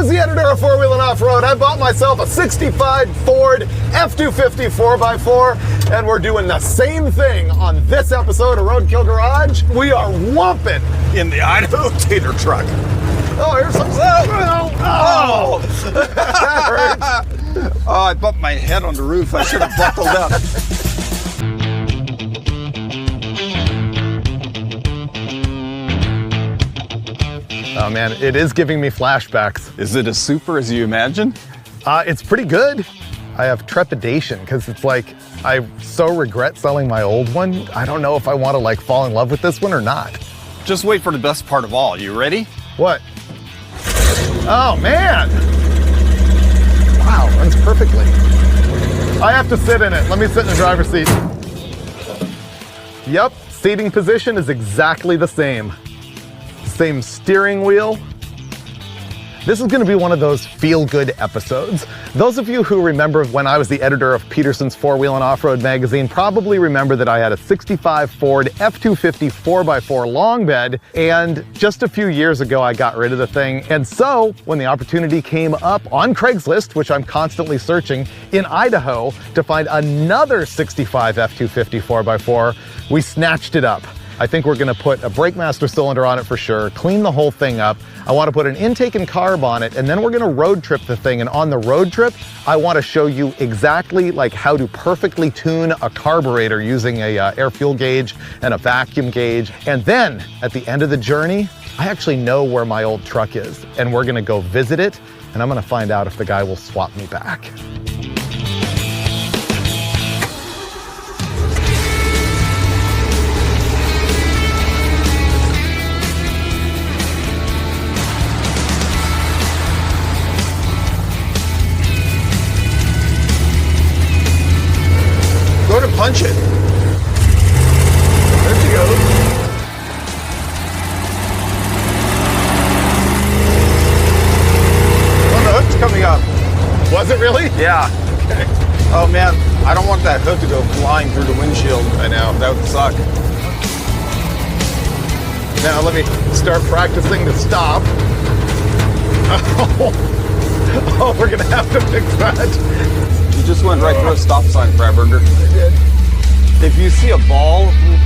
was the editor of Four Wheel and Off-Road, I bought myself a 65 Ford F-250 4x4, and we're doing the same thing on this episode of Roadkill Garage. We are whomping in the Idaho Tater Truck. Oh, here's some sound. Oh, that hurts. Oh, I bumped my head on the roof. I should have buckled up. Oh man, it is giving me flashbacks. Is it as super as you imagine? It's pretty good. I have trepidation because it's like, I so regret selling my old one. I don't know if I want to like fall in love with this one or not. Just wait for the best part of all. You ready? What? Oh man! Wow, runs perfectly. I have to sit in it. Let me sit in the driver's seat. Yep, seating position is exactly the same. Same steering wheel. This is going to be one of those feel-good episodes. Those of you who remember when I was the editor of Peterson's Four Wheel and Off-Road magazine probably remember that I had a 65 Ford F-250 4x4 long bed, and just a few years ago I got rid of the thing. And so when the opportunity came up on Craigslist, which I'm constantly searching, in Idaho to find another 65 F-250 4x4, we snatched it up. I think we're gonna put a brake master cylinder on it for sure, clean the whole thing up. I wanna put an intake and carb on it, and then we're gonna road trip the thing. And on the road trip, I wanna show you exactly like how to perfectly tune a carburetor using a air fuel gauge and a vacuum gauge. And then at the end of the journey, I actually know where my old truck is, and we're gonna go visit it, and I'm gonna find out if the guy will swap me back. Go to punch it. There she goes. Oh, the hook's coming up. Was it really? Yeah. Okay. Oh man, I don't want that hook to go flying through the windshield. I know. That would suck. Now let me start practicing to stop. Oh, we're gonna have to fix that. You just went right through a stop sign, Freiburger. I did. If you see a ball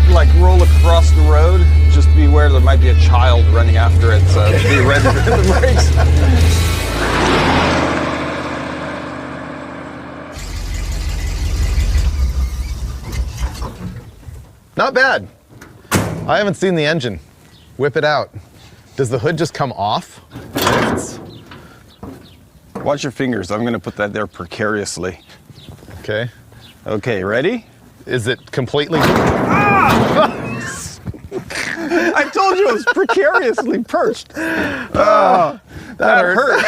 like roll across the road, just beware there might be a child running after it, so be ready to hit the brakes. Not bad. I haven't seen the engine. Whip it out. Does the hood just come off? Watch your fingers. I'm going to put that there precariously. Okay. Okay, ready? Is it completely? I told you it was precariously perched. That hurt.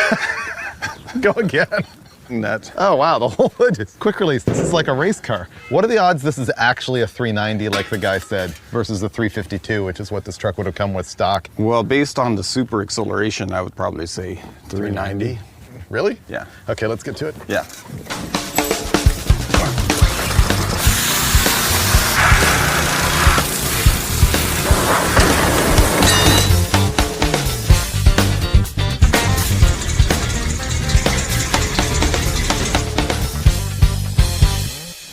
Go again. That. Oh wow, the whole hood is quick release. This is like a race car. What are the odds this is actually a 390 like the guy said versus the 352, which is what this truck would have come with stock? Well, based on the super acceleration, I would probably say 390. Really? Yeah. Okay, let's get to it. Yeah.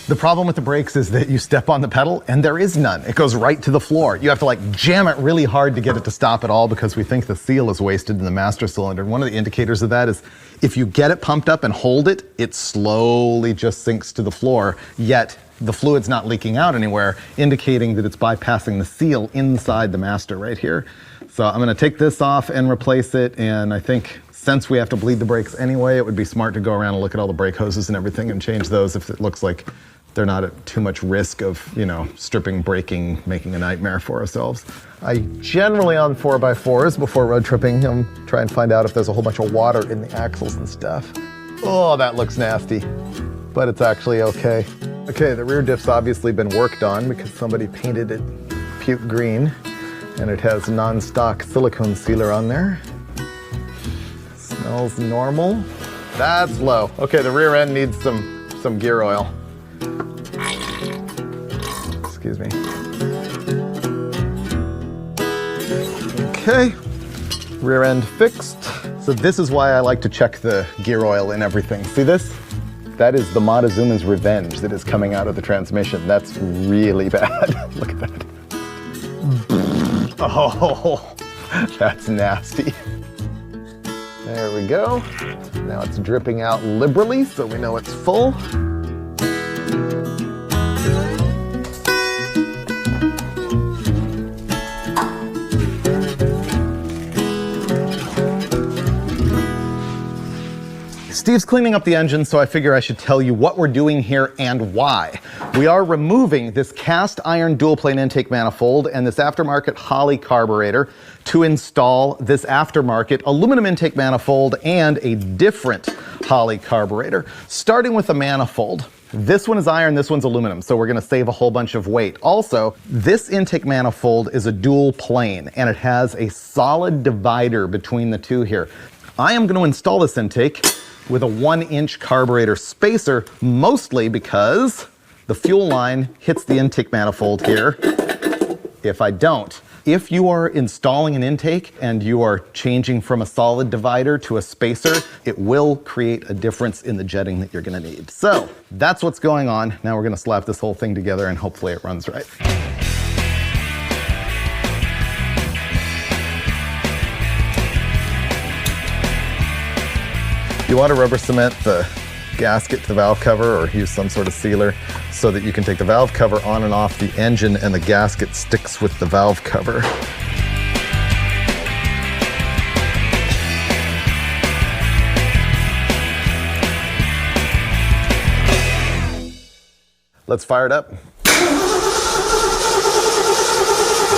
The problem with the brakes is that you step on the pedal and there is none. It goes right to the floor. You have to like jam it really hard to get it to stop at all because we think the seal is wasted in the master cylinder. One of the indicators of that is if you get it pumped up and hold it, it slowly just sinks to the floor, yet the fluid's not leaking out anywhere, indicating that it's bypassing the seal inside the master right here. So I'm gonna take this off and replace it, and I think since we have to bleed the brakes anyway, it would be smart to go around and look at all the brake hoses and everything and change those if it looks like they're not at too much risk of, you know, stripping, braking, making a nightmare for ourselves. I generally on 4x4s before road tripping, try and find out if there's a whole bunch of water in the axles and stuff. Oh, that looks nasty, but it's actually okay. Okay, the rear diff's obviously been worked on because somebody painted it puke green, and it has non-stock silicone sealer on there. Smells normal. That's low. Okay, the rear end needs some gear oil. Excuse me. Okay, rear end fixed. So this is why I like to check the gear oil and everything. See this? That is the Montezuma's revenge that is coming out of the transmission. That's really bad. Look at that. Oh, that's nasty. There we go. Now it's dripping out liberally, so we know it's full. Steve's cleaning up the engine, so I figure I should tell you what we're doing here and why. We are removing this cast iron dual plane intake manifold and this aftermarket Holley carburetor to install this aftermarket aluminum intake manifold and a different Holley carburetor. Starting with the manifold. This one is iron, this one's aluminum, so we're gonna save a whole bunch of weight. Also, this intake manifold is a dual plane and it has a solid divider between the two here. I am gonna install this intake with a 1-inch carburetor spacer, mostly because the fuel line hits the intake manifold here if I don't. If you are installing an intake and you are changing from a solid divider to a spacer, it will create a difference in the jetting that you're gonna need. So that's what's going on. Now we're gonna slap this whole thing together and hopefully it runs right. You want to rubber cement the gasket to the valve cover or use some sort of sealer so that you can take the valve cover on and off the engine and the gasket sticks with the valve cover. Let's fire it up.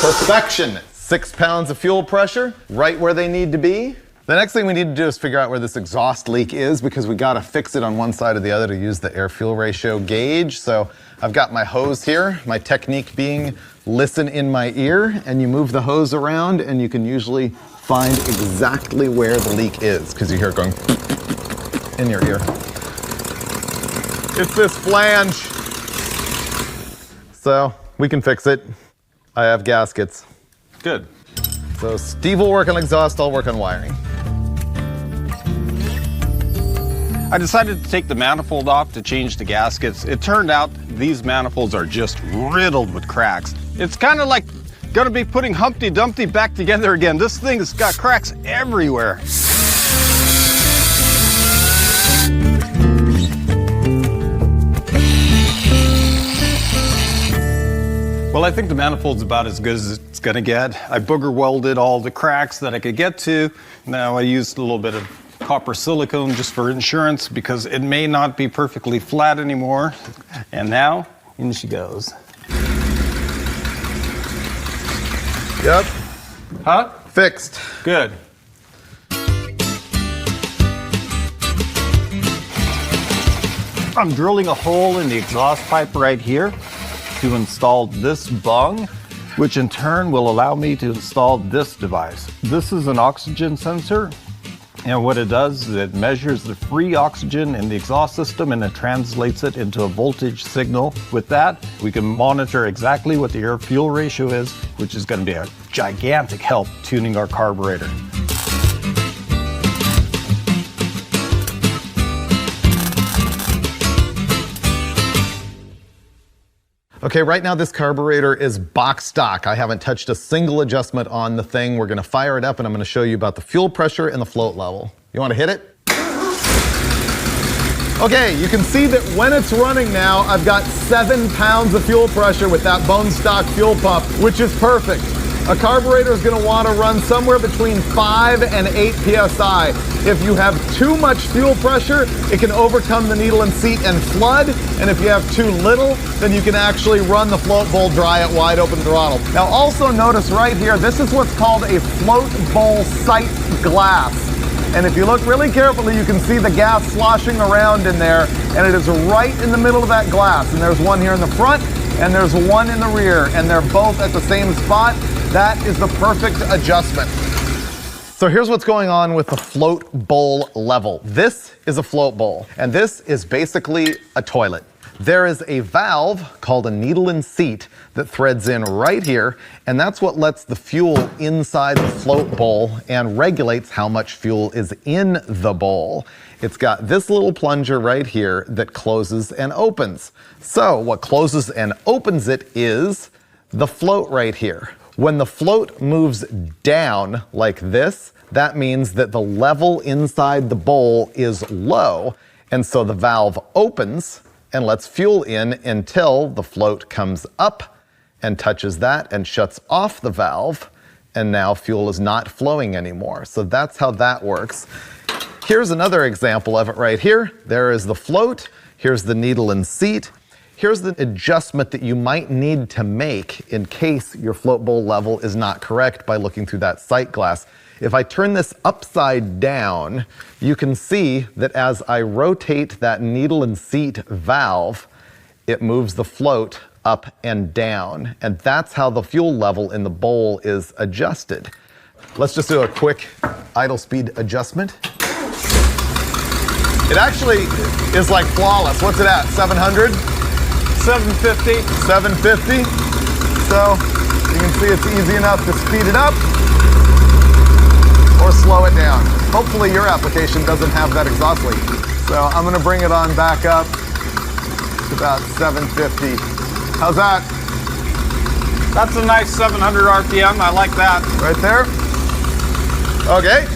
Perfection. 6 pounds of fuel pressure, right where they need to be. The next thing we need to do is figure out where this exhaust leak is because we gotta fix it on one side or the other to use the air-fuel ratio gauge. So I've got my hose here, my technique being listen in my ear, and you move the hose around and you can usually find exactly where the leak is because you hear it going in your ear. It's this flange. So we can fix it. I have gaskets. Good. So Steve will work on exhaust, I'll work on wiring. I decided to take the manifold off to change the gaskets. It turned out these manifolds are just riddled with cracks. It's kind of like gonna be putting Humpty Dumpty back together again. This thing has got cracks everywhere. Well, I think the manifold's about as good as it's gonna get. I booger welded all the cracks that I could get to. Now I used a little bit of copper silicone just for insurance because it may not be perfectly flat anymore. And now, in she goes. Yep. Huh? Fixed. Good. I'm drilling a hole in the exhaust pipe right here to install this bung, which in turn will allow me to install this device. This is an oxygen sensor, and what it does is it measures the free oxygen in the exhaust system and it translates it into a voltage signal. With that, we can monitor exactly what the air-fuel ratio is, which is going to be a gigantic help tuning our carburetor. Okay, right now this carburetor is box stock. I haven't touched a single adjustment on the thing. We're gonna fire it up and I'm gonna show you about the fuel pressure and the float level. You wanna hit it? Okay, you can see that when it's running now, I've got 7 pounds of fuel pressure with that bone stock fuel pump, which is perfect. A carburetor is gonna wanna run somewhere between 5 and 8 PSI. If you have too much fuel pressure, it can overcome the needle and seat and flood. And if you have too little, then you can actually run the float bowl dry at wide open throttle. Now also notice right here, this is what's called a float bowl sight glass. And if you look really carefully, you can see the gas sloshing around in there, and it is right in the middle of that glass. And there's one here in the front, and there's one in the rear, and they're both at the same spot. That is the perfect adjustment. So here's what's going on with the float bowl level. This is a float bowl, and this is basically a toilet. There is a valve called a needle and seat that threads in right here, and that's what lets the fuel inside the float bowl and regulates how much fuel is in the bowl. It's got this little plunger right here that closes and opens. So what closes and opens it is the float right here. When the float moves down like this, that means that the level inside the bowl is low, and so the valve opens and lets fuel in until the float comes up and touches that and shuts off the valve, and now fuel is not flowing anymore. So that's how that works. Here's another example of it right here. There is the float, here's the needle and seat. Here's the adjustment that you might need to make in case your float bowl level is not correct by looking through that sight glass. If I turn this upside down, you can see that as I rotate that needle and seat valve, it moves the float up and down. And that's how the fuel level in the bowl is adjusted. Let's just do a quick idle speed adjustment. It actually is like flawless. What's it at, 700? 750. 750. So you can see it's easy enough to speed it up or slow it down. Hopefully your application doesn't have that exhaust leak. So I'm gonna bring it on back up to about 750. How's that? That's a nice 700 RPM. I like that. Right there? Okay.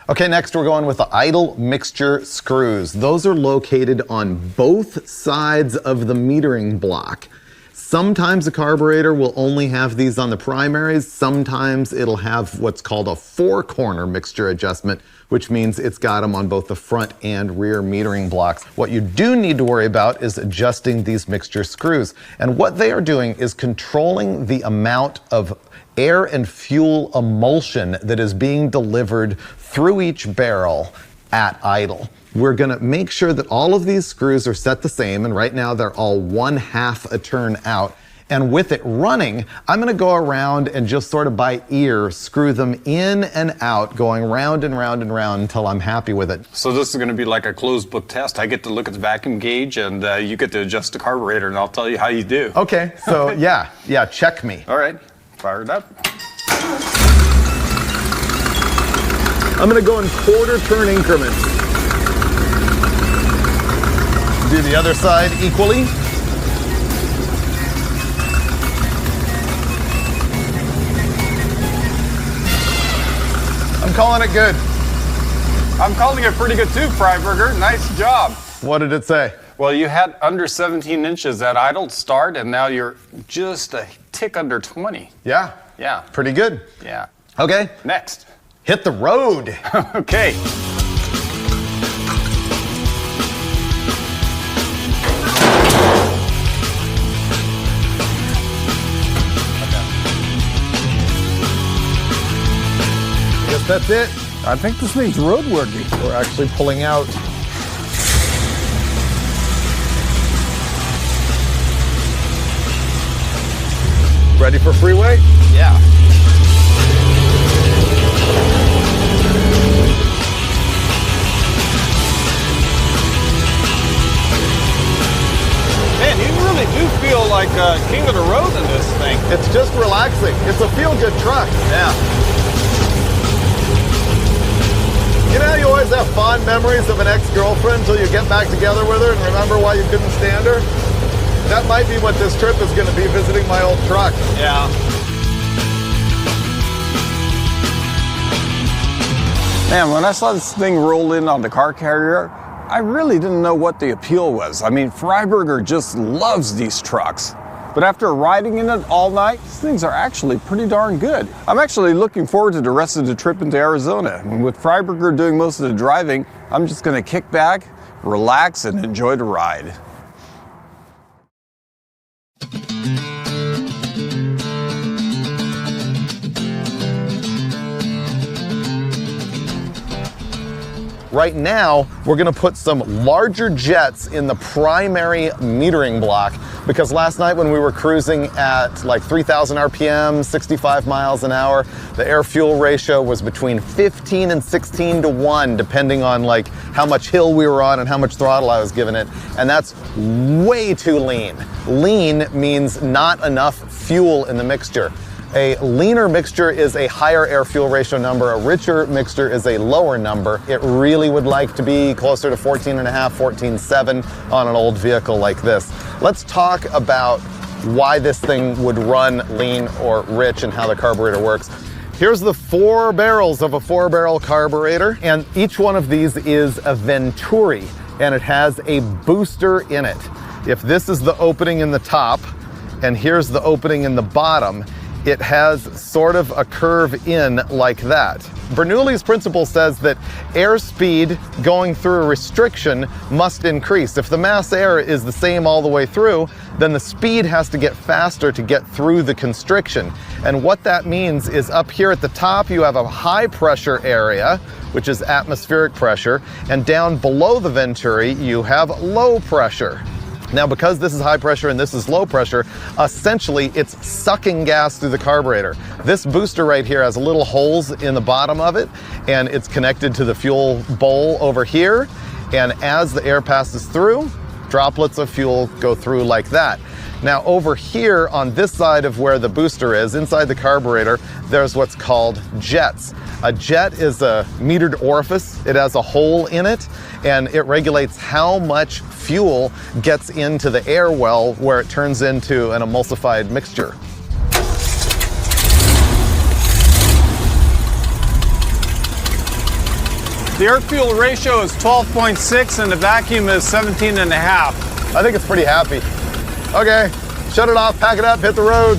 Okay, next we're going with the idle mixture screws. Those are located on both sides of the metering block. Sometimes a carburetor will only have these on the primaries. Sometimes it'll have what's called a four-corner mixture adjustment, which means it's got them on both the front and rear metering blocks. What you do need to worry about is adjusting these mixture screws. And what they are doing is controlling the amount of air and fuel emulsion that is being delivered through each barrel at idle. We're gonna make sure that all of these screws are set the same, and right now they're all 1/2 a turn out. And with it running, I'm gonna go around and just sort of by ear screw them in and out, going round and round and round until I'm happy with it. So this is gonna be like a closed book test. I get to look at the vacuum gauge and you get to adjust the carburetor and I'll tell you how you do. Okay, so yeah, check me. All right, fire it up. I'm gonna go in quarter turn increments. Do the other side equally. I'm calling it good. I'm calling it pretty good too, Freiburger. Nice job. What did it say? Well, you had under 17 inches at idle start, and now you're just a tick under 20. Yeah. Yeah. Pretty good. Yeah. Okay. Next. Hit the road. Okay. I guess that's it. I think this thing's roadworthy. We're actually pulling out. Ready for freeway? Yeah. Man, you really do feel like king of the road in this thing. It's just relaxing. It's a feel-good truck. Yeah. You know how you always have fond memories of an ex-girlfriend until you get back together with her and remember why you couldn't stand her? That might be what this trip is going to be, visiting my old truck. Yeah. Man, when I saw this thing roll in on the car carrier, I really didn't know what the appeal was. I mean, Freiburger just loves these trucks. But after riding in it all night, these things are actually pretty darn good. I'm actually looking forward to the rest of the trip into Arizona. And with Freiburger doing most of the driving, I'm just gonna kick back, relax, and enjoy the ride. Right now, we're gonna put some larger jets in the primary metering block because last night when we were cruising at like 3,000 RPM, 65 miles an hour, the air-fuel ratio was between 15 and 16 to 1, depending on like how much hill we were on and how much throttle I was giving it. And that's way too lean. Lean means not enough fuel in the mixture. A leaner mixture is a higher air-fuel ratio number. A richer mixture is a lower number. It really would like to be closer to 14.5, 14.7 on an old vehicle like this. Let's talk about why this thing would run lean or rich and how the carburetor works. Here's the 4 barrels of a 4-barrel carburetor, and each one of these is a Venturi, and it has a booster in it. If this is the opening in the top, and here's the opening in the bottom, it has sort of a curve in like that. Bernoulli's principle says that airspeed going through a restriction must increase. If the mass air is the same all the way through, then the speed has to get faster to get through the constriction. And what that means is up here at the top, you have a high pressure area, which is atmospheric pressure, and down below the Venturi, you have low pressure. Now, because this is high pressure and this is low pressure, essentially it's sucking gas through the carburetor. This booster right here has little holes in the bottom of it, and it's connected to the fuel bowl over here. And as the air passes through, droplets of fuel go through like that. Now over here on this side of where the booster is, inside the carburetor, there's what's called jets. A jet is a metered orifice. It has a hole in it, and it regulates how much fuel gets into the air well where it turns into an emulsified mixture. The air-fuel ratio is 12.6 and the vacuum is 17.5. I think it's pretty happy. Okay, shut it off, pack it up, hit the road.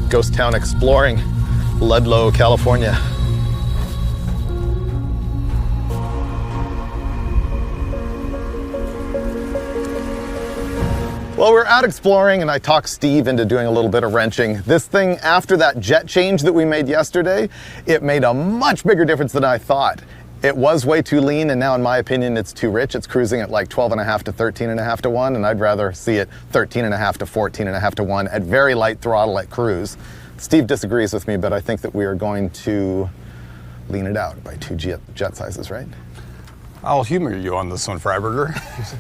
Ghost town exploring, Ludlow, California. Well, we're out exploring and I talked Steve into doing a little bit of wrenching. This thing, after that jet change that we made yesterday, it made a much bigger difference than I thought. It was way too lean, and now in my opinion, it's too rich. It's cruising at like 12.5 to 13.5 to 1, and I'd rather see it 13.5 to 14.5 to 1 at very light throttle at cruise. Steve disagrees with me, but I think that we are going to lean it out by 2 jet sizes, right? I'll humor you on this one, Freiburger,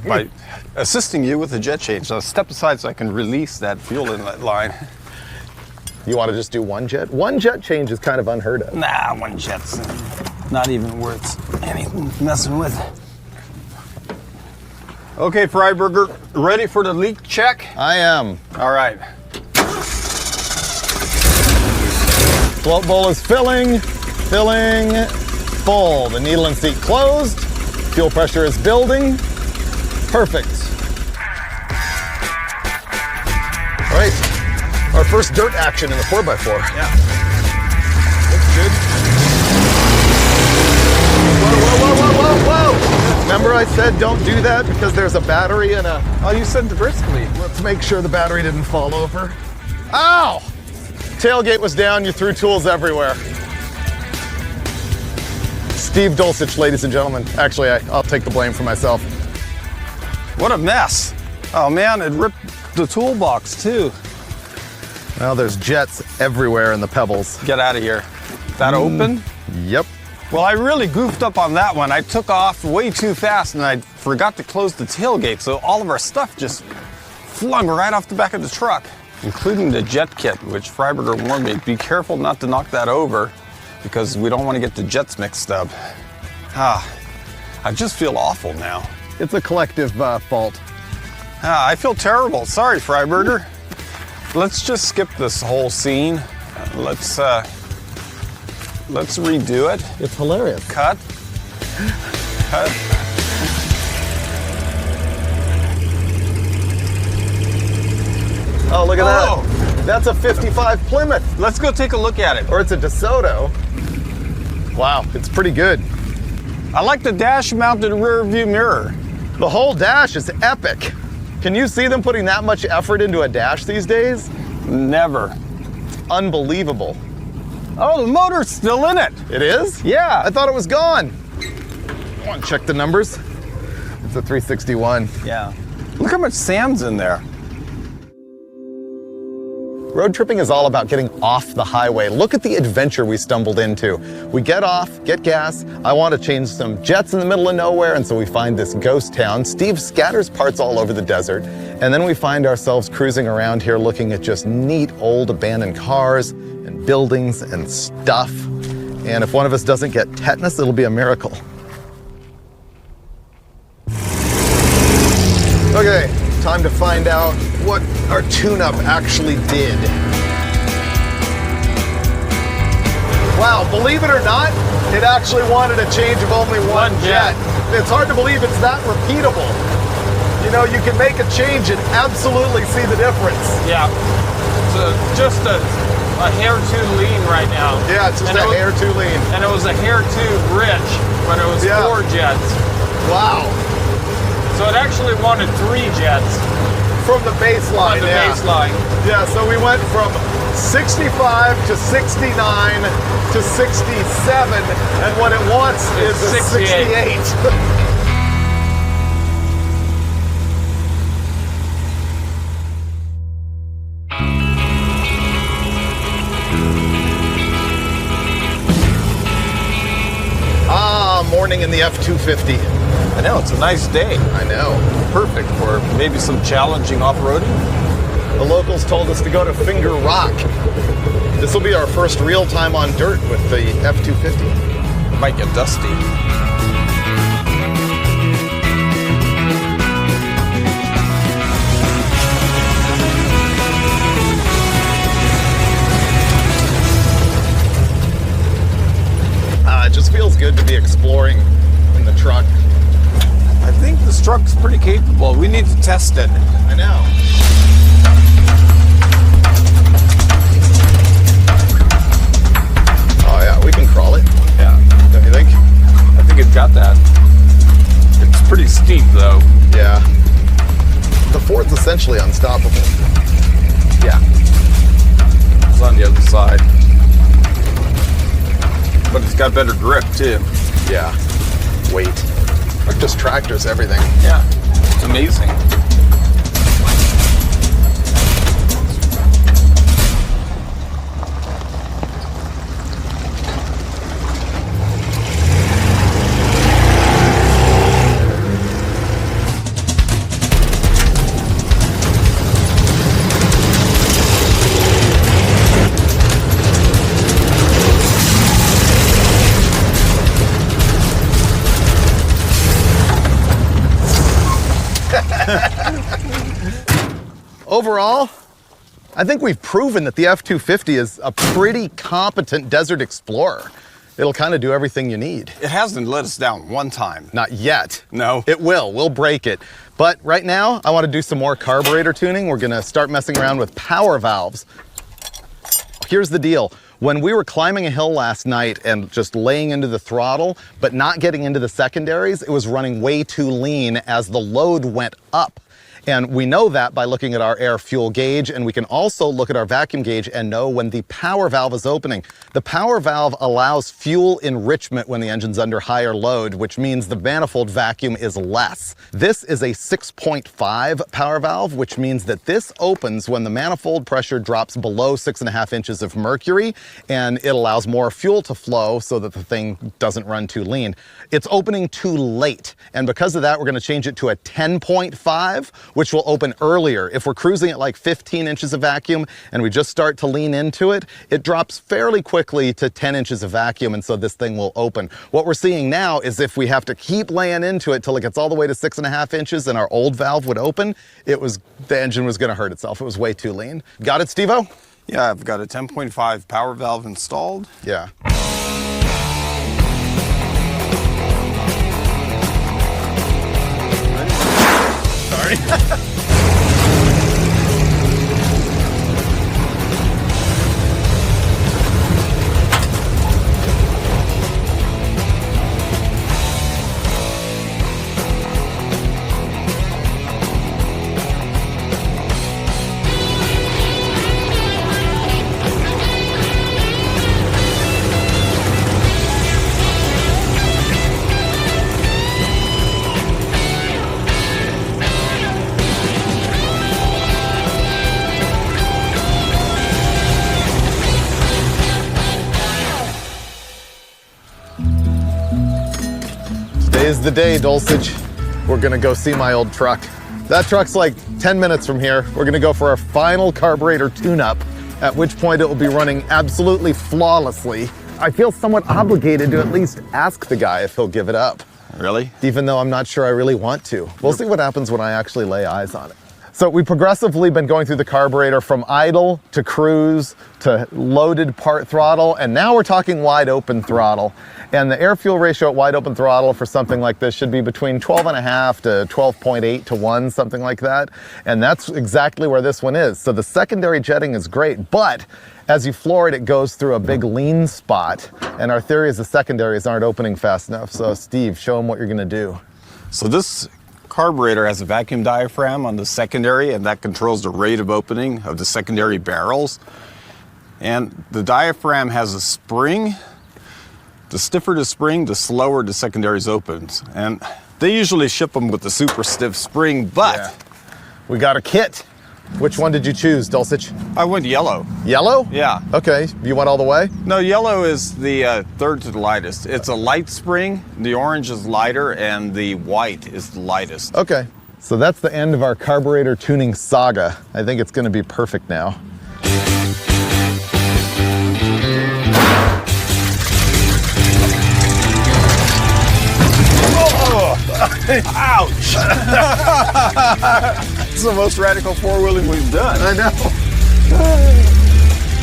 by assisting you with the jet change. So step aside so I can release that fuel inlet line. You want to just do 1 jet? 1 jet change is kind of unheard of. Nah, 1 jet's not even worth anything messing with. Okay, Freiburger, ready for the leak check? I am. All right. Float bowl is filling, full. The needle and seat closed. Fuel pressure is building. Perfect. All right, our first dirt action in the 4x4. Yeah. Looks good. Whoa. Remember I said don't do that because there's a battery and a... Oh, you said briskly. Let's make sure the battery didn't fall over. Ow! Tailgate was down, you threw tools everywhere. Steve Dulcich, ladies and gentlemen. Actually, I'll take the blame for myself. What a mess. Oh man, it ripped the toolbox too. Well, there's jets everywhere in the pebbles. Get out of here. That open? Yep. Well, I really goofed up on that one. I took off way too fast and I forgot to close the tailgate, so all of our stuff just flung right off the back of the truck, including the jet kit, which Freiburger warned me, be careful not to knock that over because we don't want to get the jets mixed up. I just feel awful now. It's a collective fault. I feel terrible. Sorry, Freiburger. Let's just skip this whole scene. Let's redo it. It's hilarious. Cut. Oh, look at that. That's a 55 Plymouth. Let's go take a look at it. Or it's a DeSoto. Wow, it's pretty good. I like the dash-mounted rear view mirror. The whole dash is epic. Can you see them putting that much effort into a dash these days? Never. Unbelievable. Oh, the motor's still in it. It is? Yeah. I thought it was gone. I want to check the numbers. It's a 361. Yeah. Look how much sand's in there. Road tripping is all about getting off the highway. Look at the adventure we stumbled into. We get off, get gas. I want to change some jets in the middle of nowhere, and so we find this ghost town. Steve scatters parts all over the desert, and then we find ourselves cruising around here looking at just neat old abandoned cars and buildings and stuff. And if one of us doesn't get tetanus, it'll be a miracle. Okay, time to find out what our tune-up actually did. Wow, believe it or not, it actually wanted a change of only one jet. It's hard to believe it's that repeatable. You know, you can make a change and absolutely see the difference. Yeah, it's just a hair too lean right now. Yeah, it's just a hair too lean. And it was a hair too rich when it was 4 jets. Wow. So it actually wanted 3 jets. From the baseline, On the baseline. Yeah, so we went from 65 to 69 to 67, and what it wants is a 68. Morning in the F-250. I know, it's a nice day. I know. Perfect for maybe some challenging off-roading. The locals told us to go to Finger Rock. This will be our first real time on dirt with the F-250. It might get dusty. It just feels good to be exploring in the truck. I think this truck's pretty capable. We need to test it. I know. Oh yeah, we can crawl it. Yeah. Don't you think? I think it's got that. It's pretty steep though. Yeah. The Ford's essentially unstoppable. Yeah. It's on the other side. But it's got better grip too. Yeah. Weight. It just tractors everything. Yeah. It's amazing. Overall, I think we've proven that the F-250 is a pretty competent desert explorer. It'll kind of do everything you need. It hasn't let us down one time. Not yet. No. It will. We'll break it. But right now, I want to do some more carburetor tuning. We're going to start messing around with power valves. Here's the deal. When we were climbing a hill last night and just laying into the throttle, but not getting into the secondaries, it was running way too lean as the load went up. And we know that by looking at our air fuel gauge, and we can also look at our vacuum gauge and know when the power valve is opening. The power valve allows fuel enrichment when the engine's under higher load, which means the manifold vacuum is less. This is a 6.5 power valve, which means that this opens when the manifold pressure drops below 6.5 inches of mercury, and it allows more fuel to flow so that the thing doesn't run too lean. It's opening too late, and because of that, we're gonna change it to a 10.5, which will open earlier. If we're cruising at like 15 inches of vacuum and we just start to lean into it, it drops fairly quickly to 10 inches of vacuum, and so this thing will open. What we're seeing now is if we have to keep laying into it till it gets all the way to 6.5 inches and our old valve would open, the engine was gonna hurt itself. It was way too lean. Got it, Steve-O? Yeah, I've got a 10.5 power valve installed. Yeah. Sorry. the day, Dulcich. We're gonna go see my old truck. That truck's like 10 minutes from here. We're gonna go for our final carburetor tune-up, at which point it will be running absolutely flawlessly. I feel somewhat obligated to at least ask the guy if he'll give it up. Really? Even though I'm not sure I really want to. We'll see what happens when I actually lay eyes on it. So we've progressively been going through the carburetor from idle to cruise to loaded part throttle, and now we're talking wide open throttle. And the air-fuel ratio at wide open throttle for something like this should be between 12.5 to 12.8 to 1, something like that. And that's exactly where this one is. So the secondary jetting is great, but as you floor it, it goes through a big lean spot. And our theory is the secondaries aren't opening fast enough. So Steve, show them what you're gonna do. So this carburetor has a vacuum diaphragm on the secondary, and that controls the rate of opening of the secondary barrels. And the diaphragm has a spring. The stiffer the spring, the slower the secondaries opens. And they usually ship them with the super stiff spring, but Yeah. We got a kit. Which one did you choose, Dulcich? I went yellow. Yellow? Yeah. Okay, you went all the way? No, yellow is the third to the lightest. It's a light spring, the orange is lighter, and the white is the lightest. Okay. So that's the end of our carburetor tuning saga. I think it's gonna be perfect now. Ouch! It's the most radical four-wheeling we've done. I know.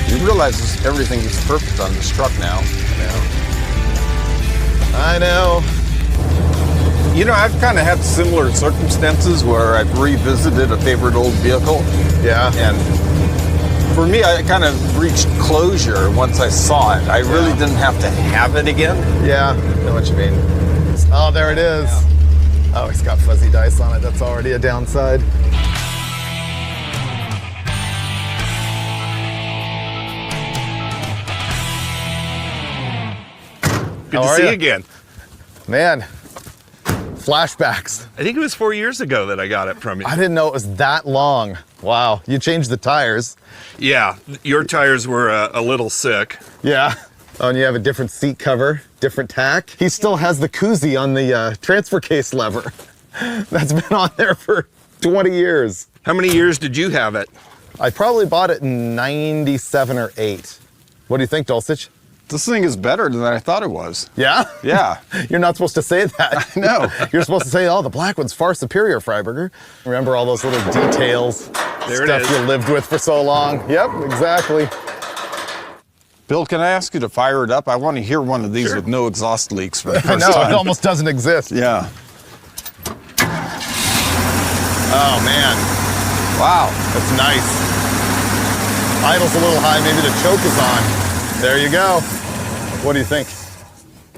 You realize everything is perfect on this truck now. I know. You know, I've kind of had similar circumstances where I've revisited a favorite old vehicle. Yeah. And for me, I kind of reached closure once I saw it. I really didn't have to have it again. Yeah, I know what you mean. Oh, there it is. Oh, it's got fuzzy dice on it. That's already a downside. Good How to are see ya? you again. Man, flashbacks. I think it was 4 years ago that I got it from you. I didn't know it was that long. Wow, you changed the tires. Yeah, your tires were a little sick. Yeah. Oh, and you have a different seat cover, different tack. He still has the koozie on the transfer case lever. That's been on there for 20 years. How many years did you have it? I probably bought it in 97 or 8. What do you think, Dulcich? This thing is better than I thought it was. Yeah? Yeah. You're not supposed to say that. No. You're supposed to say, oh, the black one's far superior, Freiburger. Remember all those little details, There it stuff is. you lived with for so long. Yep, exactly. Bill, can I ask you to fire it up? I want to hear one of these with no exhaust leaks for the I first know, time. it almost doesn't exist. Yeah. Oh, man, Wow. that's nice. Idle's a little high, maybe the choke is on. There you go. What do you think?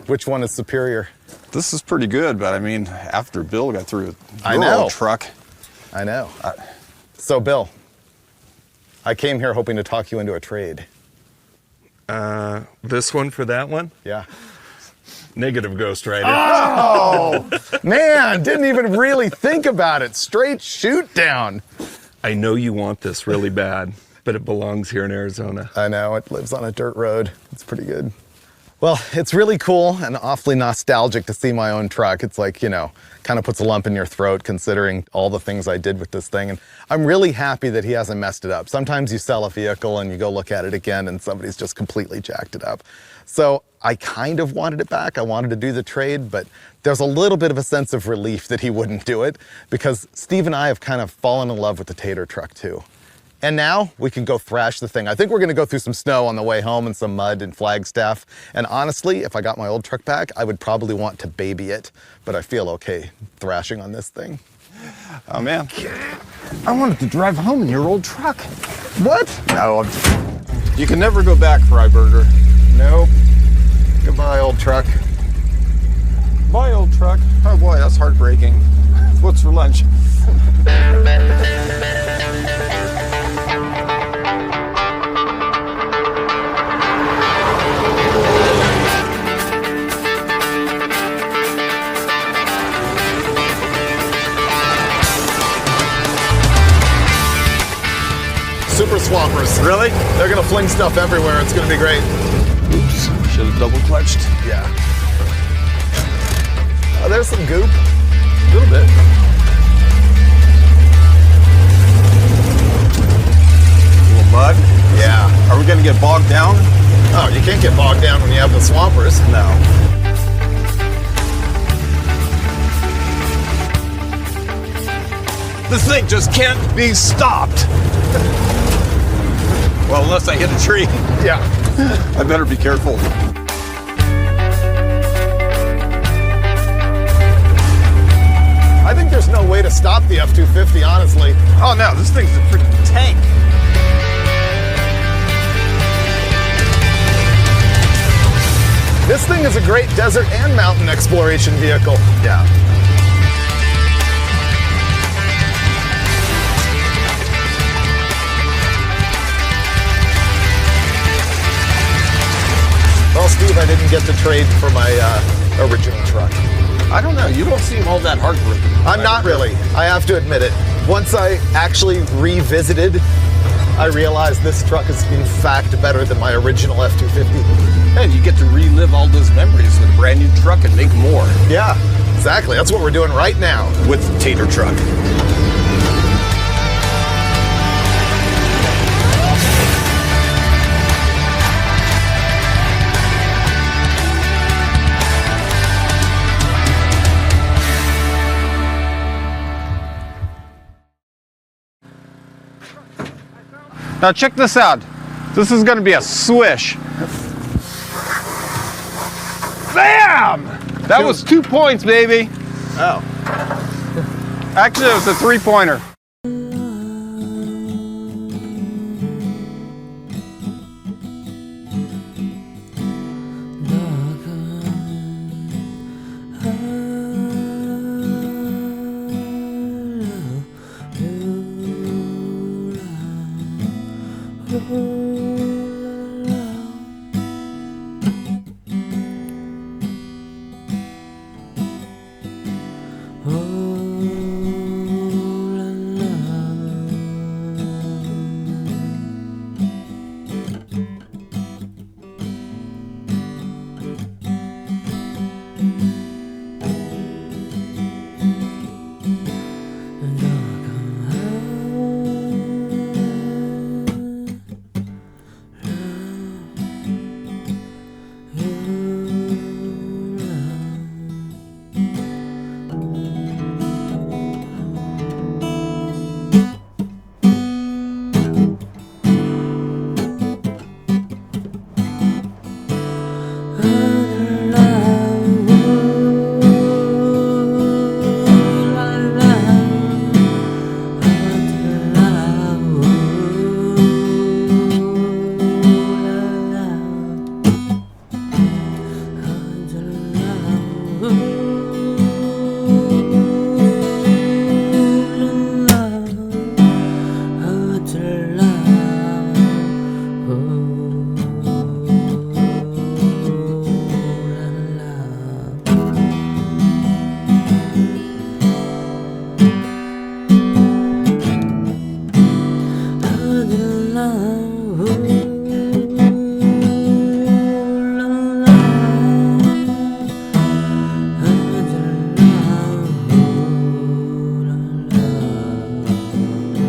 Which one is superior? This is pretty good, but I mean, after Bill got through I your know. old truck. I know. So, Bill, I came here hoping to talk you into a trade. This one for that one? Yeah. Negative Ghost Rider. Oh, man, didn't even really think about it. Straight shoot down. I know you want this really bad, but it belongs here in Arizona. I know, it lives on a dirt road. It's pretty good. Well, it's really cool and awfully nostalgic to see my own truck. It's like, you know, kind of puts a lump in your throat considering all the things I did with this thing. And I'm really happy that he hasn't messed it up. Sometimes you sell a vehicle and you go look at it again and somebody's just completely jacked it up. So I kind of wanted it back. I wanted to do the trade, but there's a little bit of a sense of relief that he wouldn't do it because Steve and I have kind of fallen in love with the Tater Truck too. And now we can go thrash the thing. I think we're gonna go through some snow on the way home and some mud and Flagstaff. And honestly, if I got my old truck back, I would probably want to baby it, but I feel okay thrashing on this thing. Oh, man. I wanted to drive home in your old truck. What? No, you can never go back, Freiburger. Nope. Goodbye, old truck. Bye, old truck. Oh, boy, that's heartbreaking. What's for lunch? Super swappers. Really? They're gonna fling stuff everywhere. It's gonna be great. Oops, should have double clutched. Yeah. Oh, there's some goop. A little bit. A little mud. Yeah. Are we gonna get bogged down? Oh, you can't get bogged down when you have the swampers. No. This thing just can't be stopped. Well, unless I hit a tree. Yeah. I better be careful. I think there's no way to stop the F-250, honestly. Oh no, this thing's a freaking tank. This thing is a great desert and mountain exploration vehicle. Yeah. Well, Steve, I didn't get to trade for my original truck. I don't know, you don't seem all that heartbroken. I'm not really. I have to admit it. Once I actually revisited, I realized this truck is in fact better than my original F-250. And you get to relive all those memories with a brand new truck and make more Yeah, exactly. That's what we're doing right now. with Tater Truck. Now check this out. This is gonna be a swish. Bam! That was 2 points, baby. Oh. Actually, it was a 3-pointer. Oh